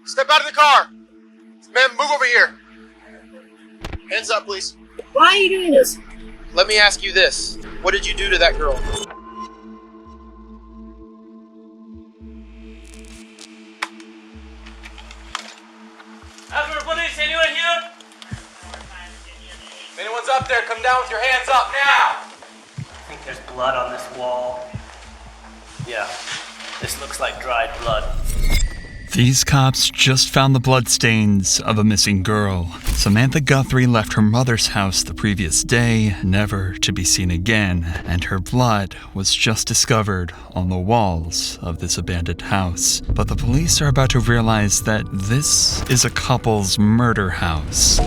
Step out of the car. Ma'am, move over here. Hands up, please. Why are you doing this? Let me ask you this. What did you do to that girl? After police, anyone here? If anyone's up there, come down with your hands up now! I think there's blood on this wall. Yeah, this looks like dried blood. These cops just found the bloodstains of a missing girl. Samantha Guthrie left her mother's house the previous day, never to be seen again, and her blood was just discovered on the walls of this abandoned house. But the police are about to realize that this is a couple's murder house,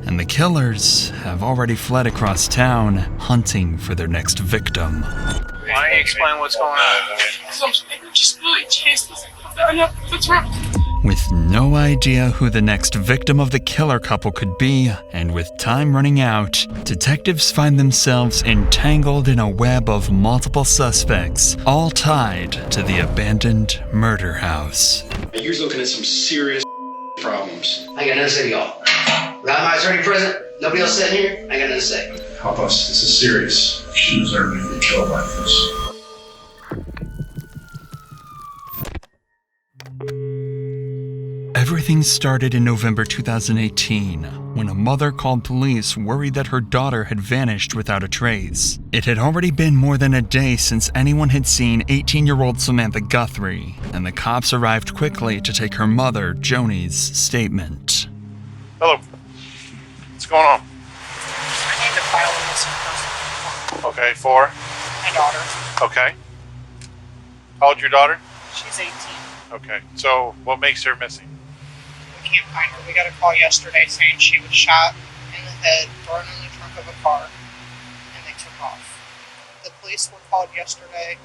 and the killers have already fled across town, hunting for their next victim. Why don't you explain what's going on? Just really chased us. What's wrong? With no idea who the next victim of the killer couple could be, and with time running out, detectives find themselves entangled in a web of multiple suspects, all tied to the abandoned murder house. You're looking at some serious problems. I got nothing to say to y'all. Without my attorney present, nobody else sitting here, I got nothing to say. Help us. This is serious. She deserves to get killed like this. Everything started in November 2018, when a mother called police worried that her daughter had vanished without a trace. It had already been more than a day since anyone had seen 18-year-old Samantha Guthrie, and the cops arrived quickly to take her mother, Joni's, statement. Hello. What's going on? I need to file a missing person. Okay, for? My daughter. Okay. How old's your daughter? She's 18. Okay, so what makes her missing? We can't find her. We got a call yesterday saying she was shot in the head, thrown in the trunk of a car, and they took off. The police were called yesterday.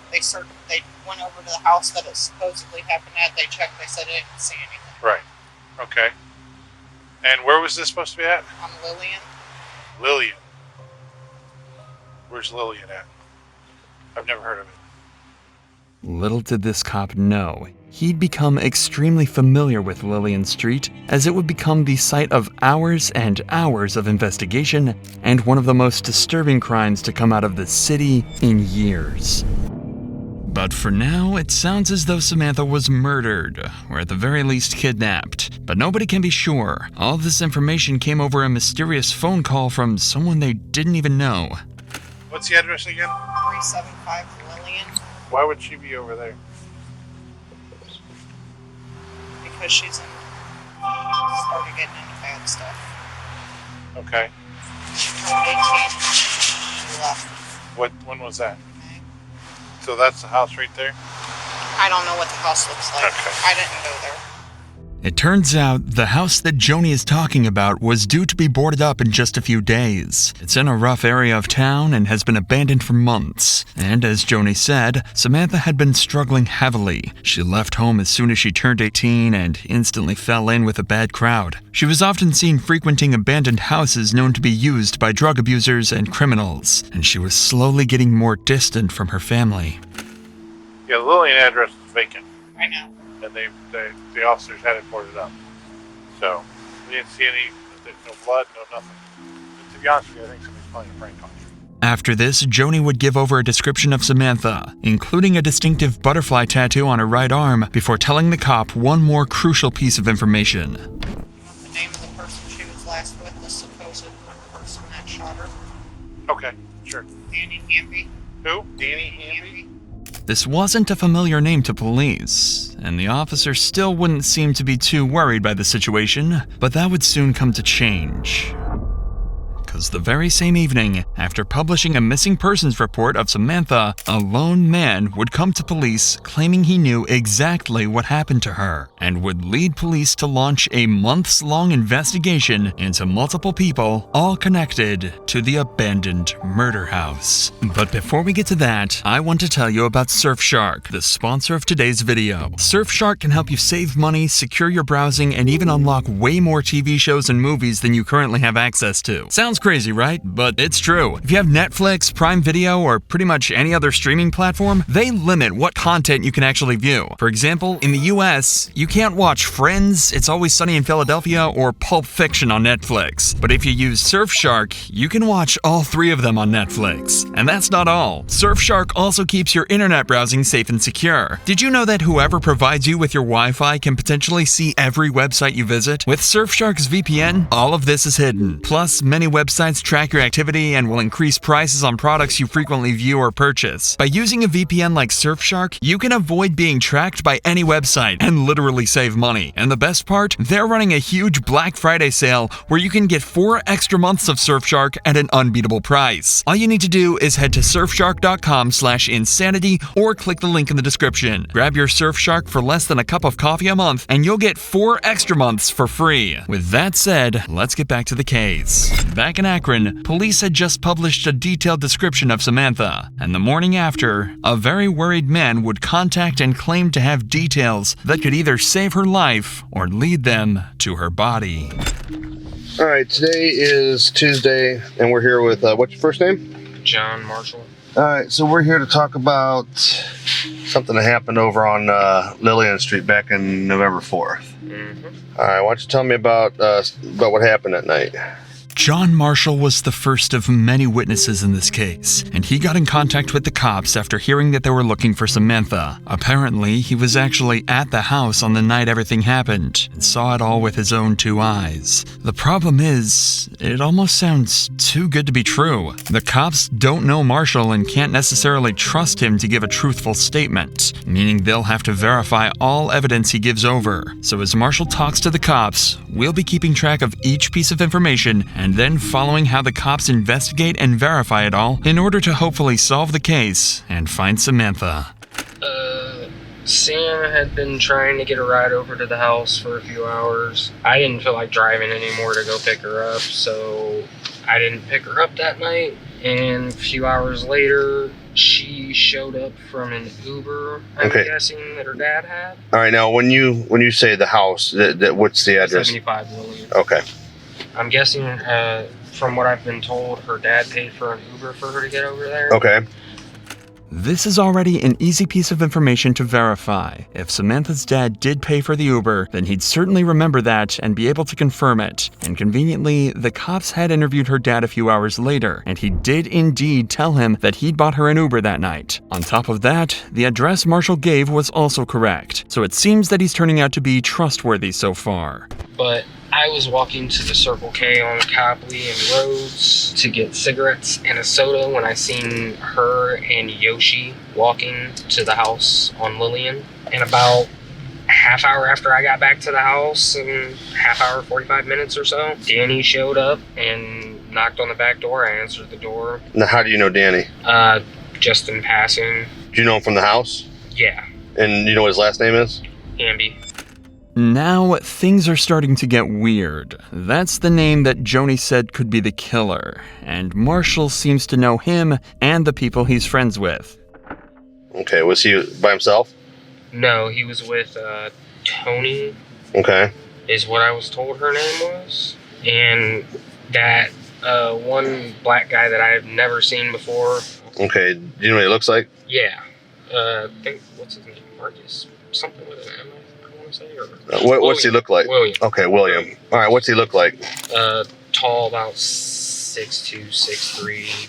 They went over to the house that it supposedly happened at. They checked. They said they didn't see anything. Right. Okay. And where was this supposed to be at? On Lillian. Lillian. Where's Lillian at? I've never heard of it. Little did this cop know, he'd become extremely familiar with Lillian Street, as it would become the site of hours and hours of investigation and one of the most disturbing crimes to come out of the city in years. But for now, it sounds as though Samantha was murdered, or at the very least kidnapped. But nobody can be sure. All of this information came over a mysterious phone call from someone they didn't even know. What's the address again? 375 Lillian. Why would she be over there? Because she's started getting into bad stuff. Okay. She turned 18. She left. When was that? Okay. So that's the house right there? I don't know what the house looks like. Okay. I didn't go there. It turns out the house that Joni is talking about was due to be boarded up in just a few days. It's in a rough area of town and has been abandoned for months. And as Joni said, Samantha had been struggling heavily. She left home as soon as she turned 18 and instantly fell in with a bad crowd. She was often seen frequenting abandoned houses known to be used by drug abusers and criminals, and she was slowly getting more distant from her family. Yeah, the Lillian address is vacant. I know. And the officers had it boarded up. So, we didn't see no blood, no nothing. But to be honest with you, I think somebody's playing a prank on you. After this, Joni would give over a description of Samantha, including a distinctive butterfly tattoo on her right arm, before telling the cop one more crucial piece of information. The name of the person she was last with, the supposed person that shot her. Okay, sure. Danny Hamby. Who? Danny Hamby? This wasn't a familiar name to police, and the officer still wouldn't seem to be too worried by the situation, but that would soon come to change. Because the very same evening, after publishing a missing persons report of Samantha, a lone man would come to police claiming he knew exactly what happened to her, and would lead police to launch a months-long investigation into multiple people, all connected to the abandoned murder house. But before we get to that, I want to tell you about Surfshark, the sponsor of today's video. Surfshark can help you save money, secure your browsing, and even unlock way more TV shows and movies than you currently have access to. Sounds crazy, crazy, right? But it's true. If you have Netflix, Prime Video, or pretty much any other streaming platform, they limit what content you can actually view. For example, in the US, you can't watch Friends, It's Always Sunny in Philadelphia, or Pulp Fiction on Netflix. But if you use Surfshark, you can watch all 3 of them on Netflix. And that's not all. Surfshark also keeps your internet browsing safe and secure. Did you know that whoever provides you with your Wi-Fi can potentially see every website you visit? With Surfshark's VPN, all of this is hidden. Plus, many websites track your activity and will increase prices on products you frequently view or purchase. By using a VPN like Surfshark, you can avoid being tracked by any website and literally save money. And the best part? They're running a huge Black Friday sale where you can get 4 extra months of Surfshark at an unbeatable price. All you need to do is head to surfshark.com/insanity or click the link in the description. Grab your Surfshark for less than a cup of coffee a month and you'll get 4 extra months for free. With that said, let's get back to the case. Back in Akron, police had just published a detailed description of Samantha, and the morning after, a very worried man would contact and claim to have details that could either save her life or lead them to her body. All right, today is Tuesday, and we're here with, what's your first name? John Marshall. All right, so we're here to talk about something that happened over on Lillian Street back in November 4th. All right, why don't you tell me about what happened that night? John Marshall was the first of many witnesses in this case, and he got in contact with the cops after hearing that they were looking for Samantha. Apparently, he was actually at the house on the night everything happened and saw it all with his own 2 eyes. The problem is, it almost sounds too good to be true. The cops don't know Marshall and can't necessarily trust him to give a truthful statement, meaning they'll have to verify all evidence he gives over. So as Marshall talks to the cops, we'll be keeping track of each piece of information and then following how the cops investigate and verify it all in order to hopefully solve the case and find Samantha. Sam had been trying to get a ride over to the house for a few hours. I didn't feel like driving anymore to go pick her up, so I didn't pick her up that night. And a few hours later, she showed up from an Uber, I'm guessing, that her dad had. All right, now when you say the house, what's the address? 75 Lillian. Okay. I'm guessing, from what I've been told, her dad paid for an Uber for her to get over there. Okay. This is already an easy piece of information to verify. If Samantha's dad did pay for the Uber, then he'd certainly remember that and be able to confirm it. And conveniently, the cops had interviewed her dad a few hours later, and he did indeed tell him that he'd bought her an Uber that night. On top of that, the address Marshall gave was also correct, so it seems that he's turning out to be trustworthy so far. But I was walking to the Circle K on Copley and Rhodes to get cigarettes and a soda when I seen her and Yoshi walking to the house on Lillian. And about a half hour after I got back to the house, and half hour, 45 minutes or so, Danny showed up and knocked on the back door. I answered the door. Now, how do you know Danny? Just in passing. Do you know him from the house? Yeah. And you know what his last name is? Amby. Now, things are starting to get weird. That's the name that Joni said could be the killer, and Marshall seems to know him and the people he's friends with. Okay, was he by himself? No, he was with Tony. Okay. Is what I was told her name was. And that one black guy that I've never seen before. Okay, do you know what he looks like? Yeah. I think, what's his name? Marcus? Something with an M, I want to say. Or what's he look like? William. Okay, William. All right, what's he look like? Tall, about 6'2", 6'3",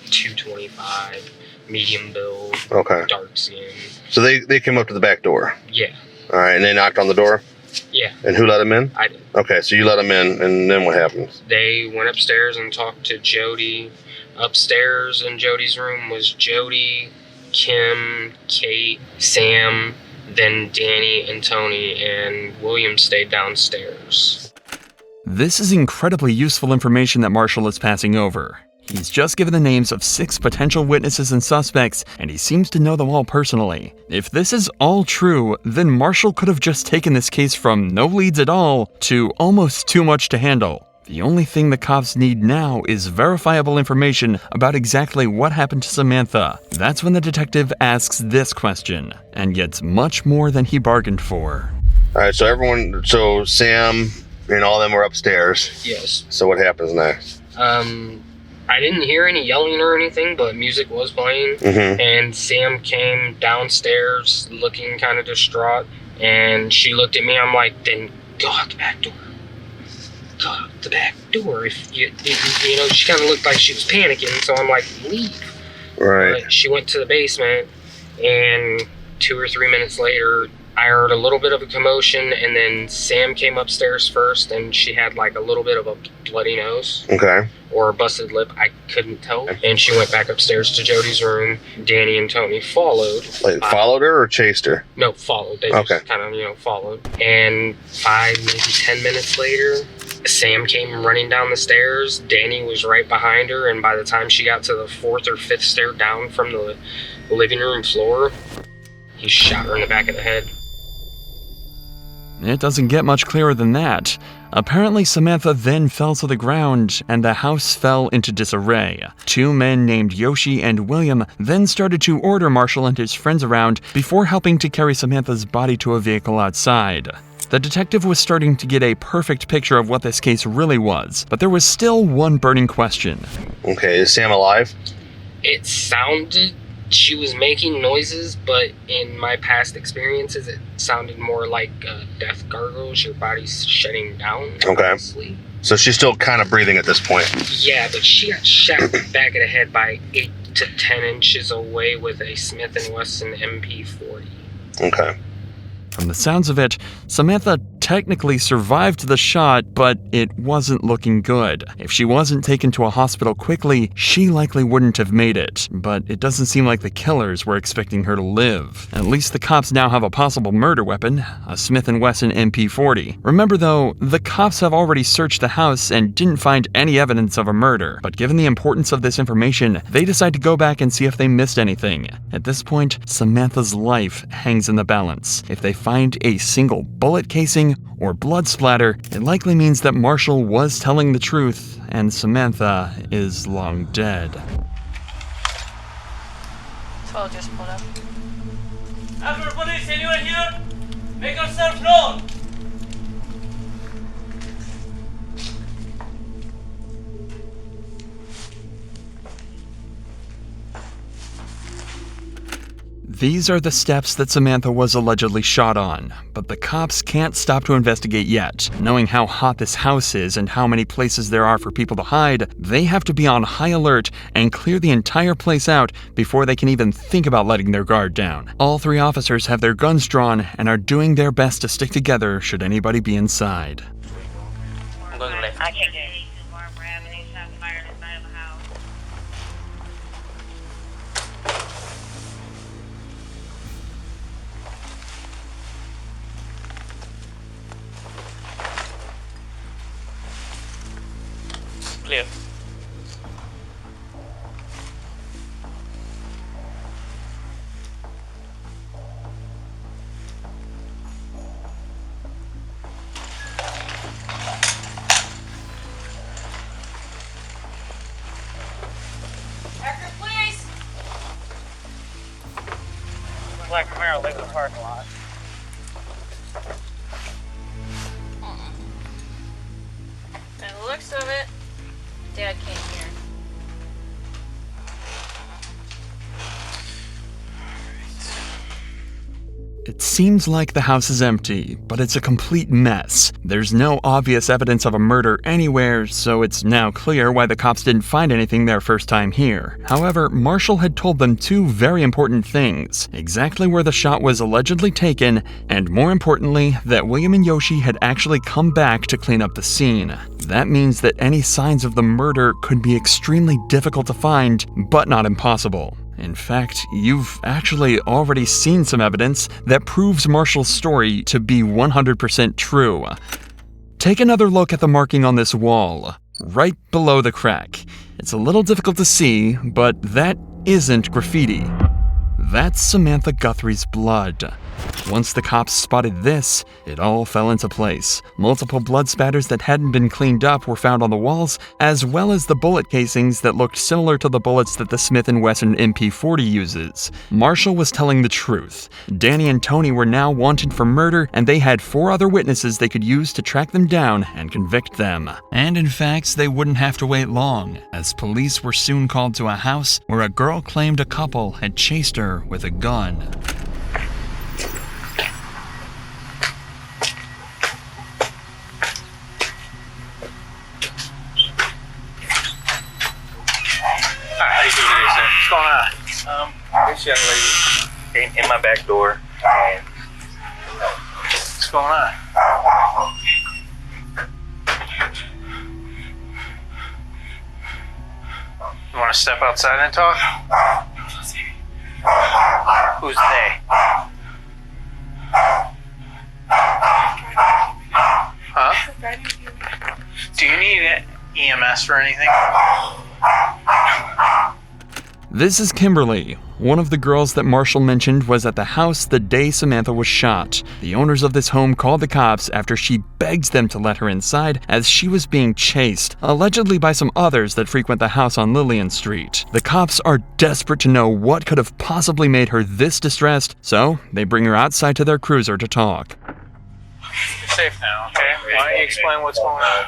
225, medium build, okay, dark skin. So they came up to the back door? Yeah. All right, and they knocked on the door? Yeah. And who let him in? I did. Okay, so you let him in, and then what happens? They went upstairs and talked to Jody. Upstairs in Jody's room was Jody, Kim, Kate, Sam, then Danny and Tony, and William stayed downstairs. This is incredibly useful information that Marshall is passing over. He's just given the names of 6 potential witnesses and suspects, and he seems to know them all personally. If this is all true, then Marshall could have just taken this case from no leads at all to almost too much to handle. The only thing the cops need now is verifiable information about exactly what happened to Samantha. That's when the detective asks this question, and gets much more than he bargained for. All right, so Sam and all them were upstairs. Yes. So what happens next? I didn't hear any yelling or anything, but music was playing. And Sam came downstairs looking kind of distraught, and she looked at me. I'm like, then go out the back door. Go out the back door. If you know, she kind of looked like she was panicking, so I'm like, leave. Right. But she went to the basement, and 2 or 3 minutes later, I heard a little bit of a commotion, and then Sam came upstairs first, and she had like a little bit of a bloody nose. Okay. Or a busted lip, I couldn't tell. And she went back upstairs to Jody's room. Danny and Tony followed. Like, followed her or chased her? No, followed. They just kind of, followed. And 5, maybe 10 minutes later, Sam came running down the stairs. Danny was right behind her, and by the time she got to the 4th or 5th stair down from the living room floor, he shot her in the back of the head. It doesn't get much clearer than that. Apparently, Samantha then fell to the ground, and the house fell into disarray. 2 men named Yoshi and William then started to order Marshall and his friends around before helping to carry Samantha's body to a vehicle outside. The detective was starting to get a perfect picture of what this case really was, but there was still one burning question. Okay, is Sam alive? It sounded she was making noises, but in my past experiences, it sounded more like death gargles, your body's shutting down. Okay. Honestly. So she's still kind of breathing at this point. Yeah, but she got shot in the back of the head by 8 to 10 inches away with a Smith & Wesson MP40. Okay. From the sounds of it, Samantha technically survived the shot, but it wasn't looking good. If she wasn't taken to a hospital quickly, she likely wouldn't have made it. But it doesn't seem like the killers were expecting her to live. At least the cops now have a possible murder weapon, a Smith & Wesson MP40. Remember though, the cops have already searched the house and didn't find any evidence of a murder. But given the importance of this information, they decide to go back and see if they missed anything. At this point, Samantha's life hangs in the balance. If they find a single bullet casing or blood splatter, it likely means that Marshall was telling the truth and Samantha is long dead. 12 just pulled up. After police, anyone here? Make yourself known. These are the steps that Samantha was allegedly shot on, but the cops can't stop to investigate yet. Knowing how hot this house is and how many places there are for people to hide, they have to be on high alert and clear the entire place out before they can even think about letting their guard down. All 3 officers have their guns drawn and are doing their best to stick together should anybody be inside. I'm going left. I can't get it. Clear. Actor, please. Black Camaro leaving the parking lot. By the looks of it, Dad came here. It seems like the house is empty, but it's a complete mess. There's no obvious evidence of a murder anywhere, so it's now clear why the cops didn't find anything their first time here. However, Marshall had told them 2 very important things: exactly where the shot was allegedly taken, and more importantly, that William and Yoshi had actually come back to clean up the scene. That means that any signs of the murder could be extremely difficult to find, but not impossible. In fact, you've actually already seen some evidence that proves Marshall's story to be 100% true. Take another look at the marking on this wall, right below the crack. It's a little difficult to see, but that isn't graffiti. That's Samantha Guthrie's blood. Once the cops spotted this, it all fell into place. Multiple blood spatters that hadn't been cleaned up were found on the walls, as well as the bullet casings that looked similar to the bullets that the Smith & Wesson MP40 uses. Marshall was telling the truth. Danny and Tony were now wanted for murder, and they had 4 other witnesses they could use to track them down and convict them. And in fact, they wouldn't have to wait long, as police were soon called to a house where a girl claimed a couple had chased her with a gun. What's going on? This young lady came in my back door and what's going on? You want to step outside and talk? Who's they? Huh? Do you need EMS for anything? This is Kimberly. One of the girls that Marshall mentioned was at the house the day Samantha was shot. The owners of this home called the cops after she begged them to let her inside as she was being chased, allegedly by some others that frequent the house on Lillian Street. The cops are desperate to know what could have possibly made her this distressed, so they bring her outside to their cruiser to talk. You're safe now, okay? Why don't you explain what's going on?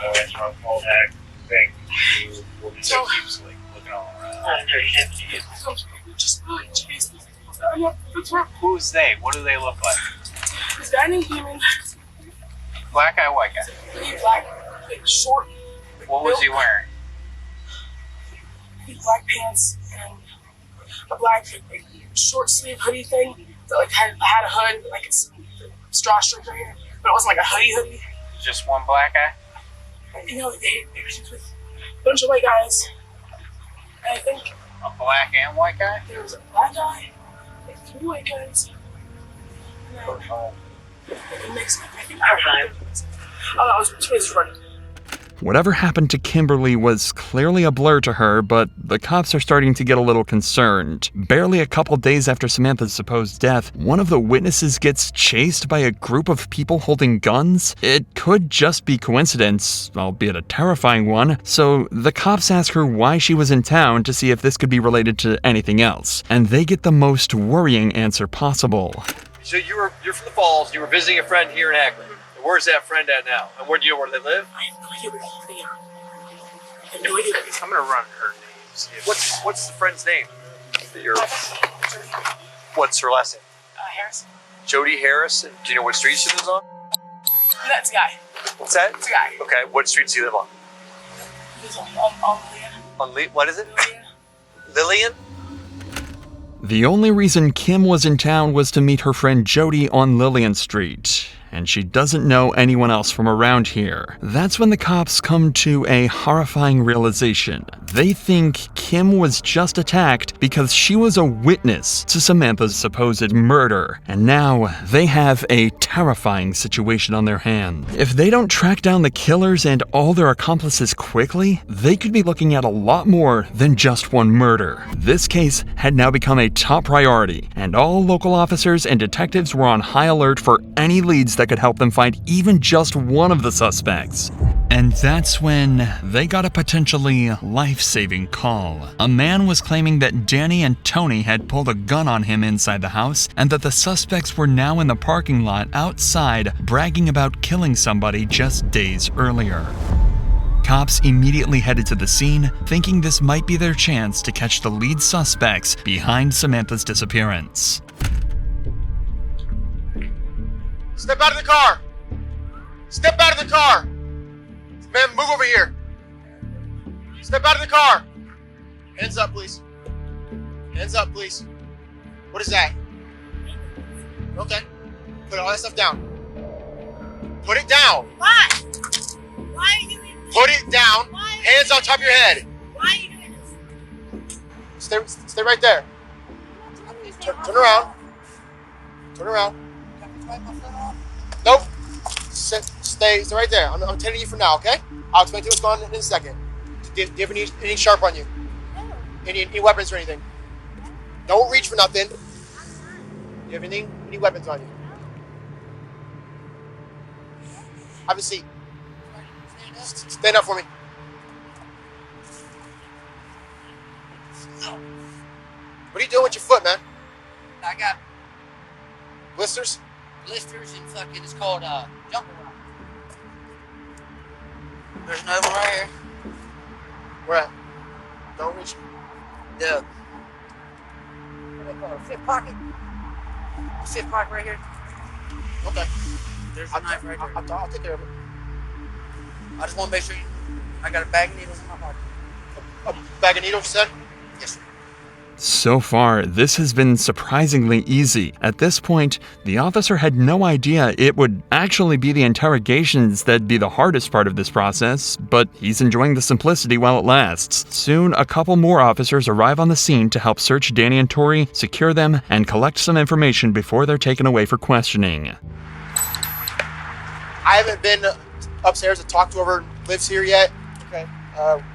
Who's they? What do they look like? This guy named Human. Black guy, white guy? Black, like short. What was he wearing? Black pants and a black like, short sleeve hoodie thing that like had a hood, like it's drawstring right here, but it wasn't like a hoodie. Just one black guy? You know, they was with a bunch of white guys. And I think a black and white guy? There was a black guy, like 3 white guys, and then a mix. I think I was 2 days running. Whatever happened to Kimberly was clearly a blur to her, but the cops are starting to get a little concerned. Barely a couple days after Samantha's supposed death, one of the witnesses gets chased by a group of people holding guns. It could just be coincidence, albeit a terrifying one, so the cops ask her why she was in town to see if this could be related to anything else, and they get the most worrying answer possible. So you're from the Falls, you were visiting a friend here in Akron. Where's that friend at now? And where do you know where they live? I have no idea where they are. I have no idea. I'm gonna run her names. What's the friend's name? What's her last name? Harris. Jody Harris. And do you know what street she lives on? That's a guy. What's that? It's a guy. Okay, what street does he live on? He lives on Lillian. What is it? Lillian? The only reason Kim was in town was to meet her friend Jody on Lillian Street, and she doesn't know anyone else from around here. That's when the cops come to a horrifying realization. They think Kim was just attacked because she was a witness to Samantha's supposed murder, and now they have a terrifying situation on their hands. If they don't track down the killers and all their accomplices quickly, they could be looking at a lot more than just one murder. This case had now become a top priority, and all local officers and detectives were on high alert for any leads that could help them find even just one of the suspects. And that's when they got a potentially life-saving call. A man was claiming that Danny and Tony had pulled a gun on him inside the house, and that the suspects were now in the parking lot outside bragging about killing somebody just days earlier. Cops immediately headed to the scene, thinking this might be their chance to catch the lead suspects behind Samantha's disappearance. Step out of the car! Step out of the car! Man, move over here! Step out of the car! Hands up, please. Hands up, please. What is that? Okay. Put all that stuff down. Put it down! Why? Why are you doing this? Put it down! Hands on top of your head! Why are you doing this? Stay right there. Turn around. Turn around. Nope. Stay right there. I'm attending you for now, okay? I'll explain to you what's going on in a second. Do you have anything sharp on you? No. Any weapons or anything? Don't reach for nothing. Do you have any weapons on you? Have a seat. Stand up for me. What are you doing with your foot, man? I got Blisters? blisters and fucking, it's called jumper rock. There's another one right here. Where at? Don't reach. The what do they call it? Fifth pocket. Fifth pocket right here. Okay. There's a knife right there. I'll take care of it. I just want to make sure I got a bag of needles in my pocket. A bag of needles, you said? Yes, sir. So far, this has been surprisingly easy. At this point, the officer had no idea it would actually be the interrogations that'd be the hardest part of this process, but he's enjoying the simplicity while it lasts. Soon, a couple more officers arrive on the scene to help search Danny and Tori, secure them, and collect some information before they're taken away for questioning. I haven't been upstairs to talk to whoever lives here yet. Okay.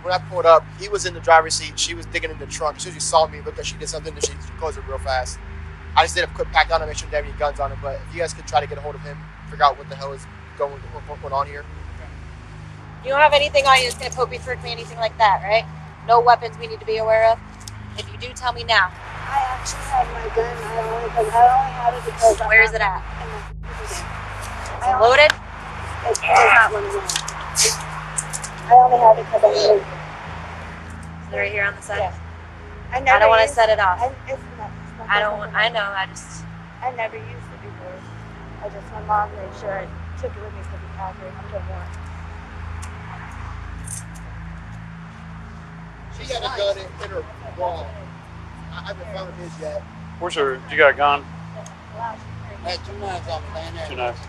When I pulled up, he was in the driver's seat. She was digging in the trunk. As soon as she saw me, looked like she did something, and she closed it real fast. I just did a quick pat down to make sure they have any guns on it. But if you guys could try to get a hold of him, figure out what the hell is going on here. You don't have anything on you that's going to poke me, prick me, anything like that, right? No weapons we need to be aware of? If you do, tell me now. I actually have my gun. I only have it because Where is it at? Is it loaded? It's not loaded. I only have it because I'm lazy. Is it right here on the side? Yeah. I don't want to set it off. I know. I just. I never used it before. My mom made sure I took it with me to be accurate. I'm doing more. She got a gun in her wall. I haven't found his yet. Where's her? You got a gun? I had 2 knives on me laying there. 2 knives.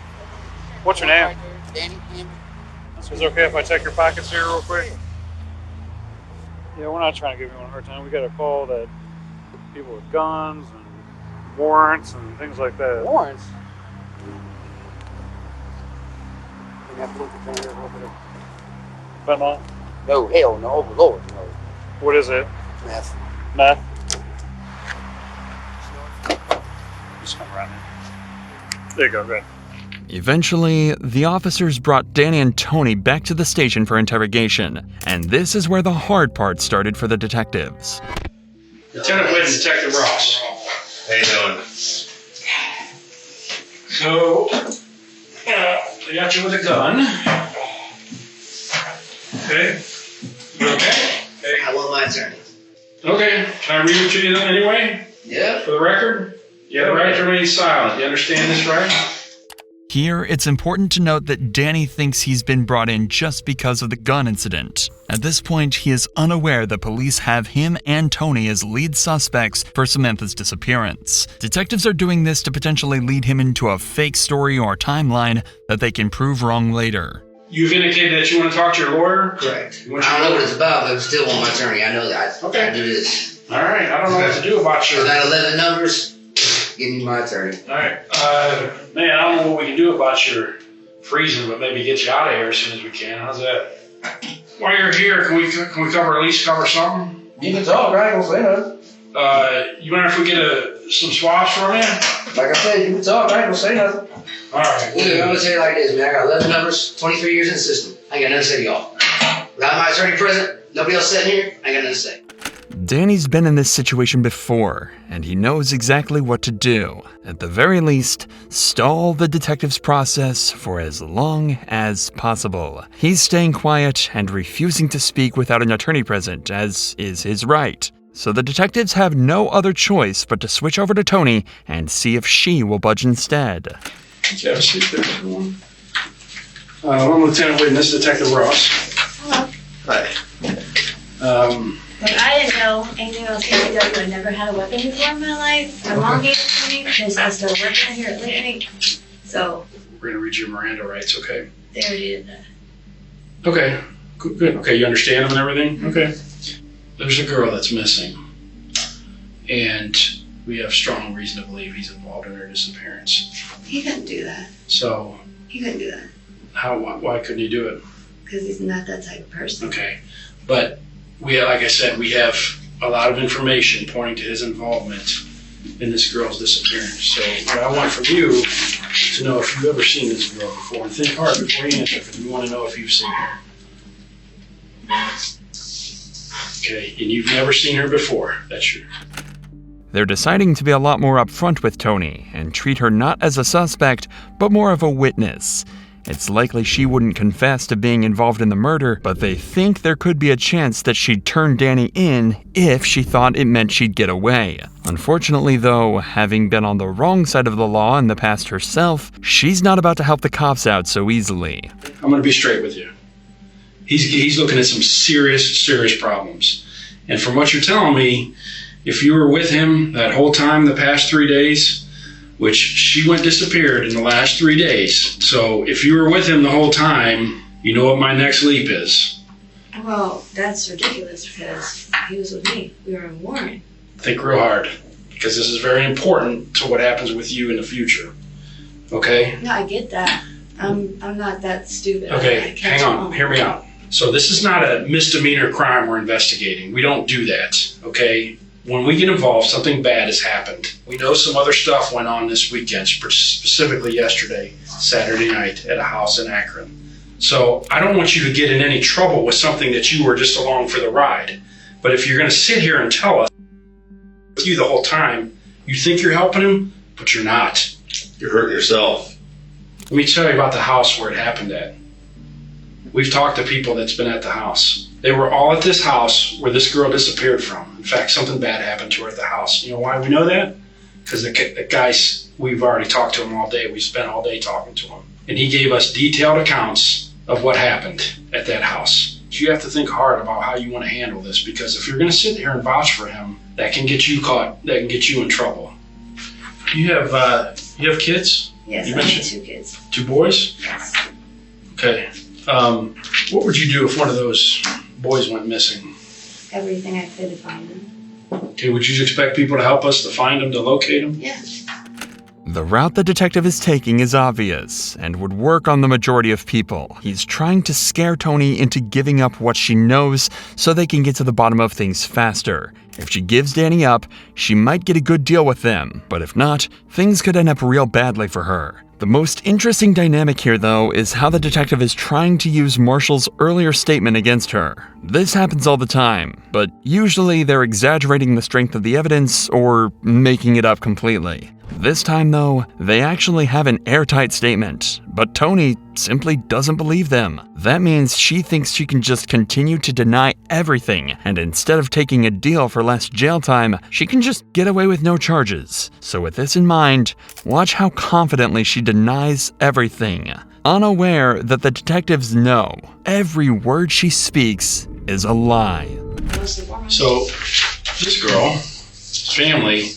What's your name? Danny Campbell. Is it okay if I check your pockets here real quick? Yeah, we're not trying to give anyone a hard time. We got a call that people with guns and warrants and things like that. Warrants? You have to look at that here real quick. Fentanyl? No, hell no, Lord, no. What is it? Meth. Meth? Just come around here. There you go, good. Eventually, the officers brought Danny and Tony back to the station for interrogation, and this is where the hard part started for the detectives. Lieutenant Whitten, Detective Ross. How you doing? So, they got you with a gun. Okay. You okay? I want my attorney. Okay. Can I read it to you then anyway? Yeah. For the record? You have the right to remain silent. You understand this, right? Here, it's important to note that Danny thinks he's been brought in just because of the gun incident. At this point, he is unaware that police have him and Tony as lead suspects for Samantha's disappearance. Detectives are doing this to potentially lead him into a fake story or timeline that they can prove wrong later. You've indicated that you want to talk to your lawyer? Correct. I don't know what it's about, but I still want my attorney. I know that. Okay. I do this. All right. I don't know what to do about your... For that 11 numbers, give me my attorney. All right. Man, I don't know what we can do about your freezing, but maybe get you out of here as soon as we can. How's that? While you're here, can we cover, at least cover something? You can talk, right? I ain't gonna say nothing. You mind if we get some swabs from you? Like I said, you can talk, I ain't gonna say nothing. All right. Look, I'm gonna tell you like this, man. I got 11 numbers, 23 years in the system. I ain't got nothing to say to y'all. Without my attorney present, nobody else sitting here, I ain't got nothing to say. Danny's been in this situation before, and he knows exactly what to do. At the very least, stall the detective's process for as long as possible. He's staying quiet and refusing to speak without an attorney present, as is his right. So the detectives have no other choice but to switch over to Tony and see if she will budge instead. Have a seat there, everyone. I'm Lieutenant Whitten. This is Detective Ross. Hello. Hi. Look, I didn't know anything about KCW. I never had a weapon before in my life. My mom gave it to me because I started working here at Liberty. So. We're going to read your Miranda rights, okay? They already did that. Okay. Good. Okay, you understand them and everything? Okay. There's a girl that's missing. And we have strong reason to believe he's involved in her disappearance. He couldn't do that. So. He couldn't do that. Why couldn't he do it? Because he's not that type of person. Okay. But like I said, we have a lot of information pointing to his involvement in this girl's disappearance. So what I want from you is to know if you've ever seen this girl before, and think hard before you answer, because we want to know if you've seen her. Okay, and you've never seen her before. That's true. They're deciding to be a lot more upfront with Tony and treat her not as a suspect, but more of a witness. It's likely she wouldn't confess to being involved in the murder, but they think there could be a chance that she'd turn Danny in if she thought it meant she'd get away. Unfortunately, though, having been on the wrong side of the law in the past herself, she's not about to help the cops out so easily. I'm going to be straight with you. He's looking at some serious problems. And from what you're telling me, if you were with him that whole time, the past 3 days, which she went disappeared in the last 3 days. So if you were with him the whole time, you know what my next leap is. Well, that's ridiculous because he was with me. We were in Warren. Think real hard, because this is very important to what happens with you in the future. Okay? No, I get that. I'm not that stupid. Okay, hang on. Hear me out. So this is not a misdemeanor crime we're investigating. We don't do that, okay? When we get involved, something bad has happened. We know some other stuff went on this weekend, specifically yesterday, Saturday night, at a house in Akron. So I don't want you to get in any trouble with something that you were just along for the ride. But if you're going to sit here and tell us with you the whole time, you think you're helping him, but you're not. You're hurting yourself. Let me tell you about the house where it happened at. We've talked to people that's been at the house. They were all at this house where this girl disappeared from. In fact, something bad happened to her at the house. You know why we know that? Because the guys, we've already talked to him all day. We spent all day talking to him. And he gave us detailed accounts of what happened at that house. You have to think hard about how you want to handle this, because if you're going to sit here and vouch for him, that can get you caught. That can get you in trouble. You have kids? Yes, you I have 2 kids. 2 boys? Yes. Okay. What would you do if one of those boys went missing? Everything I could to find them. Okay, would you expect people to help us to find them, to locate them? Yeah. The route the detective is taking is obvious and would work on the majority of people. He's trying to scare Tony into giving up what she knows so they can get to the bottom of things faster. If she gives Danny up, she might get a good deal with them, but if not, things could end up real badly for her. The most interesting dynamic here, though, is how the detective is trying to use Marshall's earlier statement against her. This happens all the time, but usually they're exaggerating the strength of the evidence or making it up completely. This time, though, they actually have an airtight statement, but Tony simply doesn't believe them. That means she thinks she can just continue to deny everything, and instead of taking a deal for less jail time, she can just get away with no charges. So with this in mind, watch how confidently she denies everything, unaware that the detectives know every word she speaks is a lie. So, this girl's family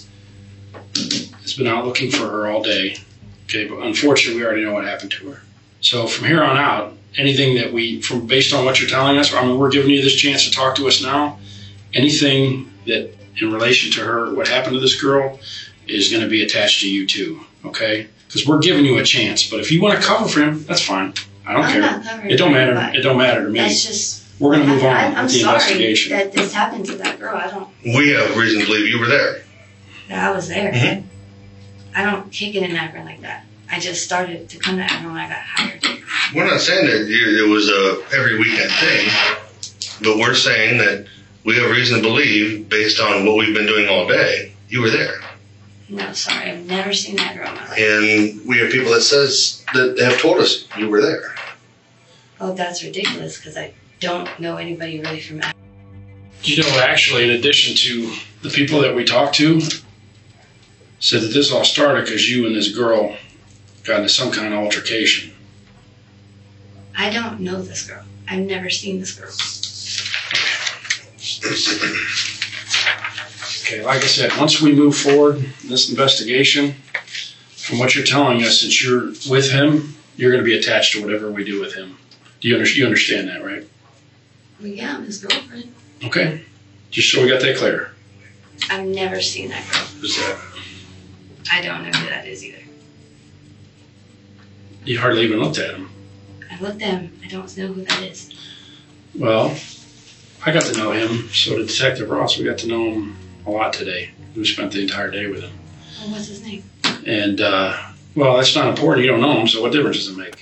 has been out looking for her all day. Okay, but unfortunately, we already know what happened to her. So from here on out, anything that based on what you're telling us, I mean, we're giving you this chance to talk to us now. Anything that in relation to her, what happened to this girl, is going to be attached to you too. Okay, because we're giving you a chance. But if you want to cover for him, that's fine. I don't care. It don't matter. It don't matter to me. That's just. We're going to move on I'm with the sorry investigation. that this happened to that girl. I don't. We have reason to believe you were there. That I was there. Mm-hmm. I don't kick it in Akron like that. I just started to come to Akron when I got hired. We're not saying that it was a every weekend thing, but we're saying that we have reason to believe, based on what we've been doing all day, you were there. No, sorry, I've never seen that girl in my life. And we have people that have told us you were there. Oh, that's ridiculous, because I don't know anybody really from Akron. You know, actually, in addition to the people that we talked to, said that this all started because you and this girl got into some kind of altercation. I don't know this girl. I've never seen this girl. Okay, like I said, once we move forward in this investigation, from what you're telling us, since you're with him, you're going to be attached to whatever we do with him. You understand that, right? Well, yeah, I'm his girlfriend. Okay, just so we got that clear. I've never seen that girl. Who's that? I don't know who that is either. You hardly even looked at him. I looked at him. I don't know who that is. Well, I got to know him. So did Detective Ross. We got to know him a lot today. We spent the entire day with him. Well, what's his name? And, well, that's not important. You don't know him, so what difference does it make?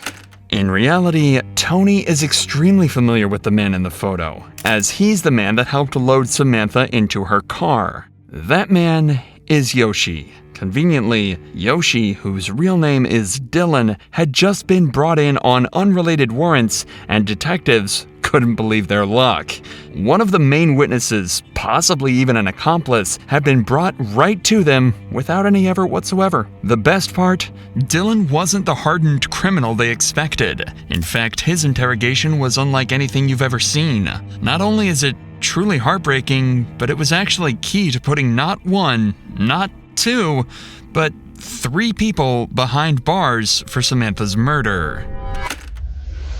In reality, Tony is extremely familiar with the man in the photo, as he's the man that helped load Samantha into her car. That man is Yoshi. Conveniently, Yoshi, whose real name is Dylan, had just been brought in on unrelated warrants, and detectives couldn't believe their luck. One of the main witnesses, possibly even an accomplice, had been brought right to them without any effort whatsoever. The best part? Dylan wasn't the hardened criminal they expected. In fact, his interrogation was unlike anything you've ever seen. Not only is it truly heartbreaking, but it was actually key to putting not one, not two, but 3 people behind bars for Samantha's murder.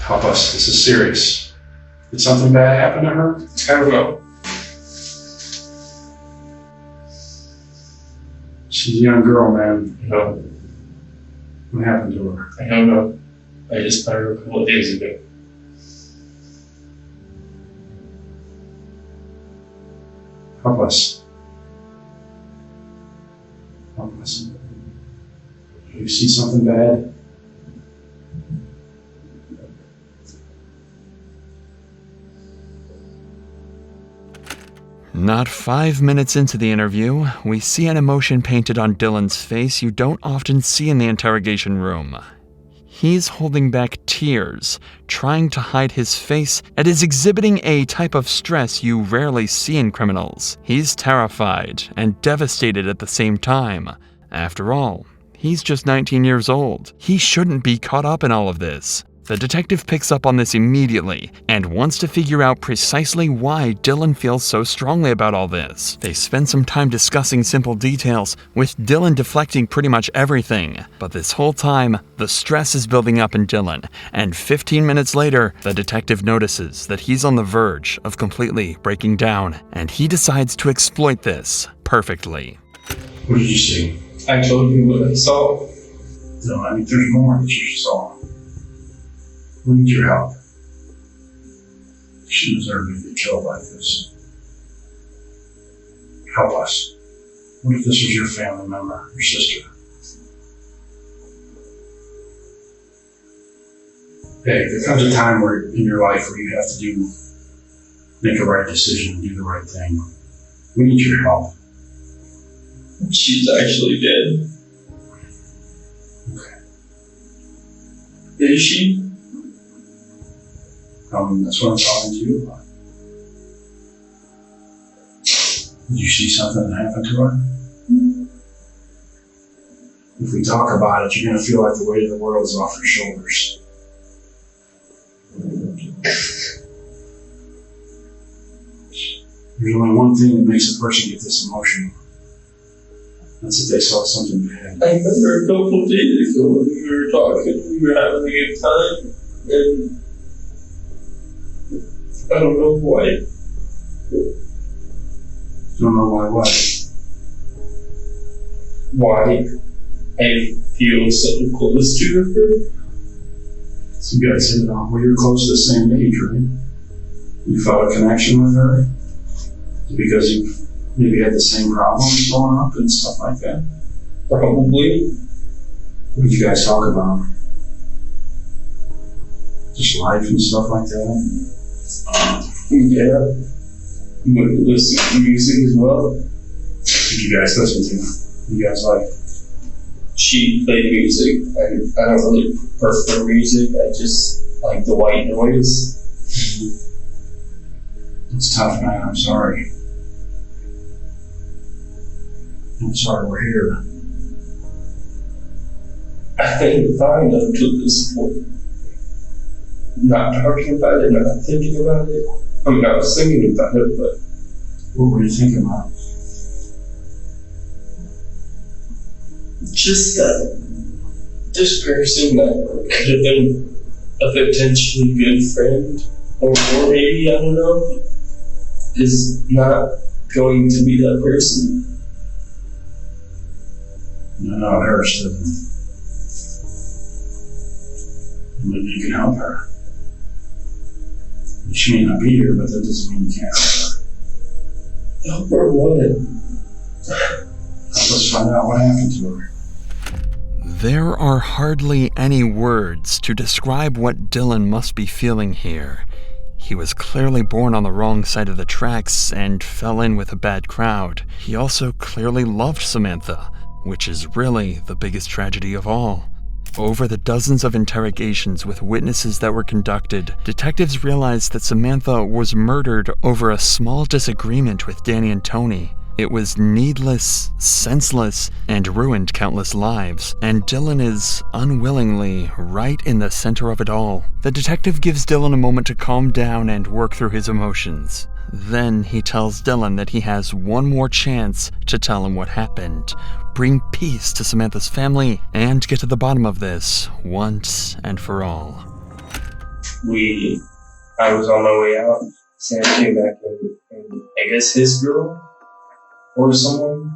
Help us. This is serious. Did something bad happen to her? I don't know. She's a young girl, man. No, What happened to her? I don't know. I just found her a couple of days ago. Help us. Help us. You see something bad? Not 5 minutes into the interview, we see an emotion painted on Dylan's face you don't often see in the interrogation room. He's holding back tears, trying to hide his face, and is exhibiting a type of stress you rarely see in criminals. He's terrified and devastated at the same time. After all, he's just 19 years old. He shouldn't be caught up in all of this. The detective picks up on this immediately and wants to figure out precisely why Dylan feels so strongly about all this. They spend some time discussing simple details, with Dylan deflecting pretty much everything. But this whole time, the stress is building up in Dylan, and 15 minutes later, the detective notices that he's on the verge of completely breaking down, and he decides to exploit this perfectly. What did you see? I told you what I saw. No, I mean, there's more that you saw. We need your help. She deserved to get killed like this. Help us. What if this was your family member, your sister? Hey, there comes a time where in your life where you have to make a right decision, do the right thing. We need your help. She's actually dead. Okay. Is she? That's what I'm talking to you about. Did you see something that happened to her? If we talk about it, you're going to feel like the weight of the world is off your shoulders. There's only one thing that makes a person get this emotional. That's if they saw something bad. I remember a couple of days ago when we were talking, we were having a good time, and I don't know why. Don't know why what? Why I feel so close to her. So you guys said, well, you're close to the same age, right? You felt a connection with her? Because you maybe had the same problems growing up and stuff like that? Probably. What did you guys talk about? Just life and stuff like that? Yeah. Would listen to music as well. Did you guys listen to? You guys like? She played music. I don't really prefer music. I just like the white noise. It's tough, man. I'm sorry. I'm sorry we're here. I think fine up to this point. Not talking about it, not thinking about it. I mean, I was thinking about it, but what were you thinking about? Just that this person that could have been a potentially good friend, or maybe, I don't know, is not going to be that person. No, it hurts, doesn't it? Maybe you can help her. She may not be here, but that doesn't mean you can't help her. Help her what? Help us find out what happened to her. There are hardly any words to describe what Dylan must be feeling here. He was clearly born on the wrong side of the tracks and fell in with a bad crowd. He also clearly loved Samantha, which is really the biggest tragedy of all. Over the dozens of interrogations with witnesses that were conducted, detectives realized that Samantha was murdered over a small disagreement with Danny and Tony. It was needless, senseless, and ruined countless lives, and Dylan is unwillingly right in the center of it all. The detective gives Dylan a moment to calm down and work through his emotions. Then he tells Dylan that he has one more chance to tell him what happened, bring peace to Samantha's family, and get to the bottom of this once and for all. I was on my way out. Sam came back and I guess his girl or someone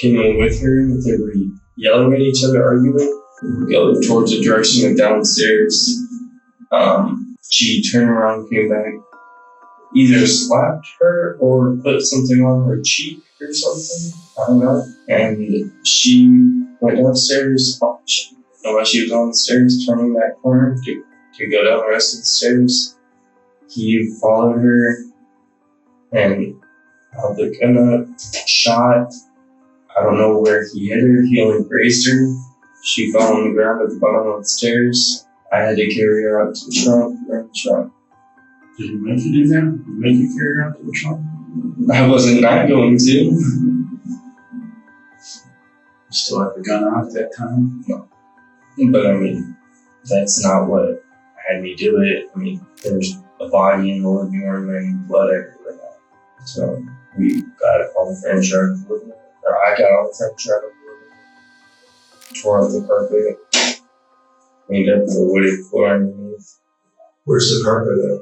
came in with her. They were yelling at each other, arguing. We go towards the direction of downstairs. She turned around, came back, either slapped her or put something on her cheek or something. I don't know. And she went downstairs. While she was on the stairs, turning that corner to go down the rest of the stairs, he followed her and held the gun up, shot. I don't know where he hit her. He only grazed her. She fell on the ground at the bottom of the stairs. I had to carry her out to the trunk. Did you make you do that? Did you make you carry her out to the trunk? I wasn't not going to. You still have the gun out at that time? No. But I mean, that's not what had me do it. I mean, there's a body in the living room and blood everywhere now. So we got it on the French yard of the living room. Or I got on the French yard of the living room. Tore up the carpet. Cleaned up the wooded floor underneath. Where's the carpet at?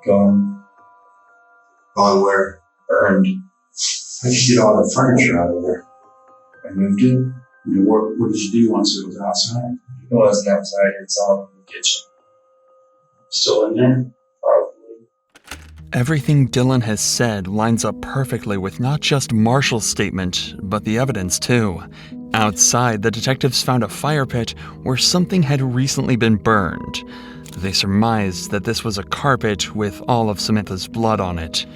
Gone. On where? Burned. How'd you get all the furniture out of there? I moved it. What did you do once it was outside? It wasn't outside, it's all in the kitchen. Still in there? Probably. Everything Dylan has said lines up perfectly with not just Marshall's statement, but the evidence too. Outside, the detectives found a fire pit where something had recently been burned. They surmised that this was a carpet with all of Samantha's blood on it.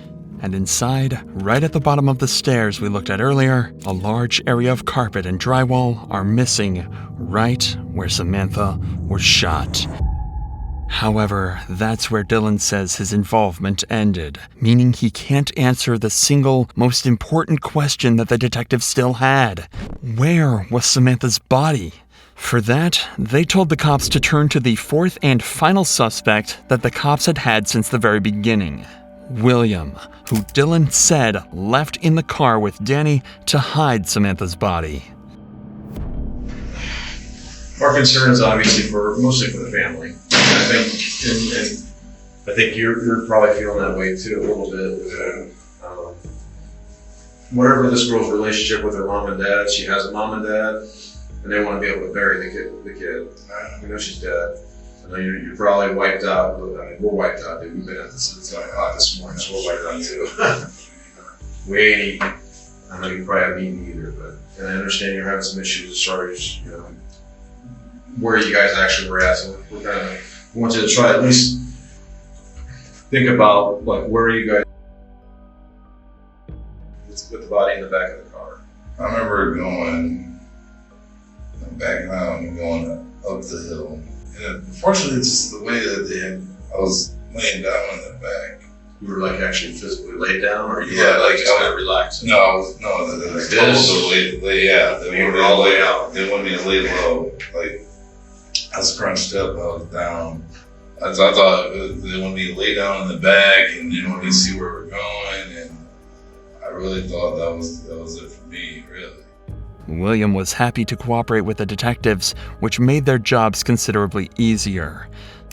And inside, right at the bottom of the stairs we looked at earlier, a large area of carpet and drywall are missing right where Samantha was shot. However, that's where Dylan says his involvement ended, meaning he can't answer the single most important question that the detective still had. Where was Samantha's body? For that, they told the cops to turn to the fourth and final suspect that the cops had had since the very beginning, William, who Dylan said left in the car with Danny to hide Samantha's body. Our concern is obviously mostly for the family. I think you're probably feeling that way too a little bit. Whatever this girl's relationship with her mom and dad, she has a mom and dad, and they want to be able to bury the kid. We know she's dead. I know you're probably wiped out. I mean, we're wiped out, dude. We've been at this since 9 o'clock this morning, so we're wiped out too. We ain't eating. I know you probably haven't eaten either, but and I understand you're having some issues as far as where you guys actually were at. So we want you to try at least think about where are you guys with the body in the back of the car. I remember backing out and going up the hill. And unfortunately, just the way that I was laying down in the back. You were actually physically laid down, or you were just kind of relaxing? No, I was like this. They were all the way out. They wanted me to lay low. I was crunched up. I was down. I thought they wanted me to lay down in the back and they wanted me to see where we're going. And I really thought that was it for me, really. William was happy to cooperate with the detectives, which made their jobs considerably easier.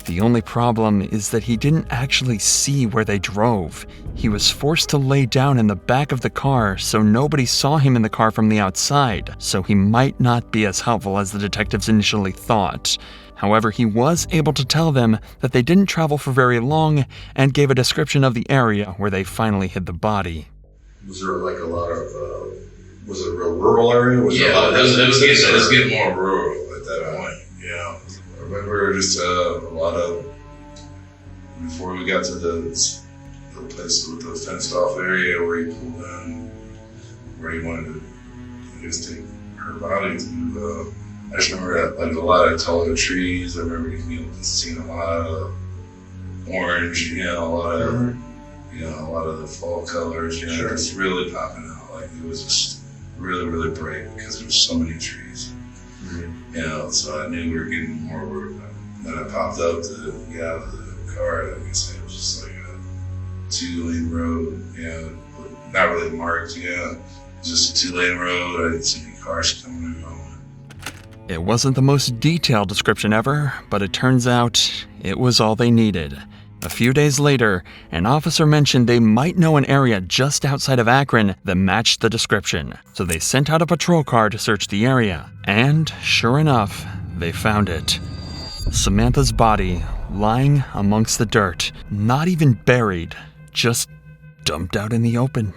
The only problem is that he didn't actually see where they drove. He was forced to lay down in the back of the car so nobody saw him in the car from the outside, so he might not be as helpful as the detectives initially thought. However, he was able to tell them that they didn't travel for very long and gave a description of the area where they finally hid the body. Was there a lot of was it a real rural area? Was Yeah, it was getting more rural at that point. Yeah, I remember just a lot of before we got to the place with the fenced off area where he pulled in, where he wanted to, I guess, take her body to. I just remember that, like a lot of taller trees. I remember seeing a lot of orange, a lot of a lot of the fall colors, just really popping out. Like it was just really, really bright because there was so many trees. So I knew we were getting more work. Then I popped up to get out of the car. I guess it was just like a 2-lane road, not really marked, just a 2-lane road. I didn't see any cars coming and going. It wasn't the most detailed description ever, but it turns out it was all they needed. A few days later, an officer mentioned they might know an area just outside of Akron that matched the description, so they sent out a patrol car to search the area. And, sure enough, they found it. Samantha's body lying amongst the dirt, not even buried, just dumped out in the open.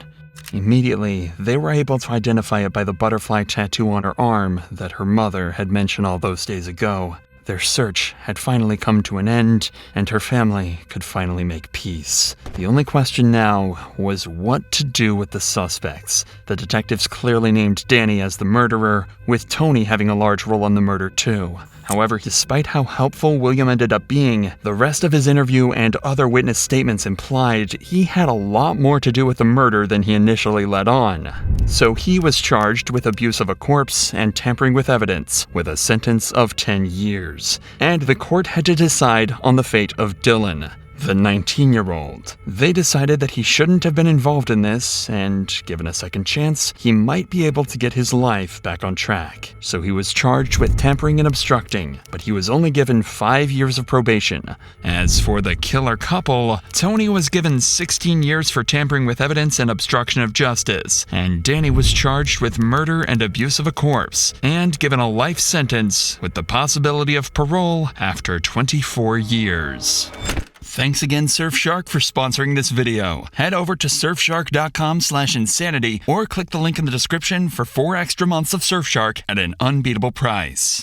Immediately, they were able to identify it by the butterfly tattoo on her arm that her mother had mentioned all those days ago. Their search had finally come to an end, and her family could finally make peace. The only question now was what to do with the suspects. The detectives clearly named Danny as the murderer, with Tony having a large role in the murder too. However, despite how helpful William ended up being, the rest of his interview and other witness statements implied he had a lot more to do with the murder than he initially let on. So he was charged with abuse of a corpse and tampering with evidence, with a sentence of 10 years. And the court had to decide on the fate of Dylan, the 19-year-old. They decided that he shouldn't have been involved in this, and given a second chance, he might be able to get his life back on track. So he was charged with tampering and obstructing, but he was only given 5 years of probation. As for the killer couple, Tony was given 16 years for tampering with evidence and obstruction of justice, and Danny was charged with murder and abuse of a corpse, and given a life sentence with the possibility of parole after 24 years. Thanks again, Surfshark, for sponsoring this video. Head over to surfshark.com/insanity or click the link in the description for 4 extra months of Surfshark at an unbeatable price.